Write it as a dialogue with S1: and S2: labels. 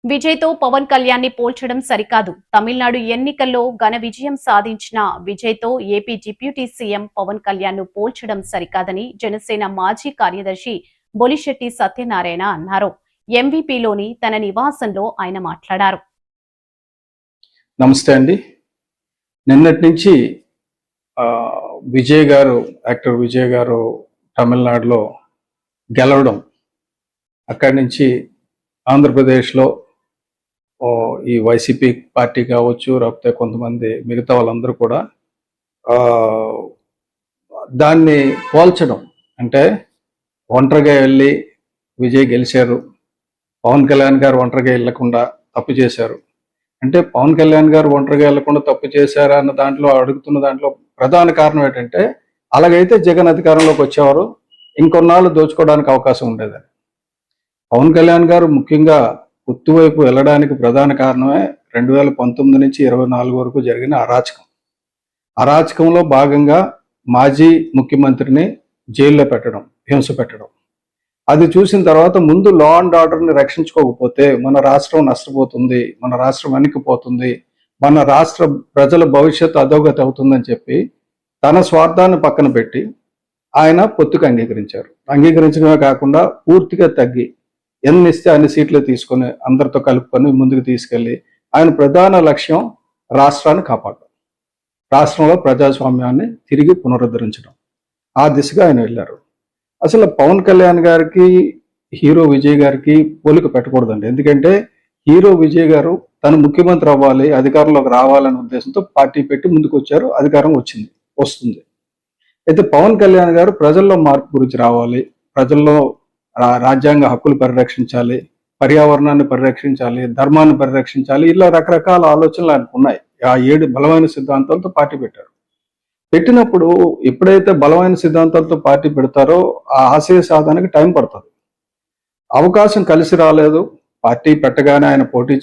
S1: విజయ్తో పవన్ కళ్యాణ్ ని పోల్చడం సరికాదు. తమిళనాడు ఎన్నికల్లో ఘన విజయం సాధించిన విజయ్తో AP deputy CM Pawan Kalyan ను పోల్చడం సరికాదని జనసేన మాజీ కార్యదర్శి బొలిశెట్టి సత్యనారాయణ అన్నారు. ఎంవీపీలోని తన నివాసంలో ఆయన మాట్లాడారు.
S2: నమస్తే అండి. నిన్నటి నుంచి విజయ్ గారు, యాక్టర్ విజయ్ గారు తమిళనాడులో గెలవడం, అక్కడి నుంచి ఆంధ్రప్రదేశ్లో ఈ వైసీపీ పార్టీ కావచ్చు, లేకపోతే కొంతమంది మిగతా వాళ్ళందరూ కూడా దాన్ని పోల్చడం, అంటే ఒంటరిగా వెళ్ళి విజయ్ గెలిచారు, పవన్ కళ్యాణ్ గారు ఒంటరిగా వెళ్ళకుండా తప్పు చేశారు, అంటే పవన్ కళ్యాణ్ గారు ఒంటరిగా వెళ్లకుండా తప్పు చేశారా అన్న దాంట్లో అడుగుతున్న దాంట్లో ప్రధాన కారణం ఏంటంటే, అలాగైతే జగన్ అధికారంలోకి వచ్చేవారు, ఇంకొన్నాళ్ళు దోచుకోవడానికి అవకాశం ఉండేదని. పవన్ కళ్యాణ్ గారు ముఖ్యంగా పొత్తు వైపు వెళ్ళడానికి ప్రధాన కారణమే 2019 నుంచి 24 వరకు జరిగిన అరాచకంలో భాగంగా మాజీ ముఖ్యమంత్రిని జైల్లో పెట్టడం, హింస పెట్టడం. అది చూసిన తర్వాత ముందు లా అండ్ ఆర్డర్ని రక్షించుకోకపోతే మన రాష్ట్రం నష్టపోతుంది, మన రాష్ట్రం వెనక్కిపోతుంది, మన రాష్ట్ర ప్రజల భవిష్యత్తు అధోగతి అవుతుందని చెప్పి తన స్వార్థాన్ని పక్కన పెట్టి ఆయన పొత్తుకు అంగీకరించారు. అంగీకరించడమే కాకుండా పూర్తిగా తగ్గి ఎన్ని ఇస్తే అన్ని సీట్లు తీసుకొని అందరితో కలుపుకొని ముందుకు తీసుకెళ్ళి ఆయన ప్రధాన లక్ష్యం రాష్ట్రాన్ని కాపాడడం, రాష్ట్రంలో ప్రజాస్వామ్యాన్ని తిరిగి పునరుద్ధరించడం. ఆ దిశగా ఆయన వెళ్ళారు. అసలు పవన్ కళ్యాణ్ గారికి హీరో విజయ్ గారికి పోలిక పెట్టకూడదండి. ఎందుకంటే హీరో విజయ్ గారు తను ముఖ్యమంత్రి అవ్వాలి, అధికారంలోకి రావాలనే ఉద్దేశంతో పార్టీ పెట్టి ముందుకు వచ్చారు, అధికారం వస్తుంది. అయితే పవన్ కళ్యాణ్ గారు ప్రజల్లో మార్పు గురించి రావాలి, ప్రజల్లో రాజ్యాంగ హక్కులు పరిరక్షించాలి, పర్యావరణాన్ని పరిరక్షించాలి, ధర్మాన్ని పరిరక్షించాలి, ఇలా రకరకాల ఆలోచనలు ఆయనకు ఉన్నాయి. ఆ 7 బలమైన సిద్ధాంతాలతో పార్టీ పెట్టారు. పెట్టినప్పుడు ఎప్పుడైతే బలమైన సిద్ధాంతాలతో పార్టీ పెడతారో ఆ ఆశయ సాధనకి టైం పడుతుంది. అవకాశం కలిసి రాలేదు. పార్టీ పెట్టగానే ఆయన పోటీ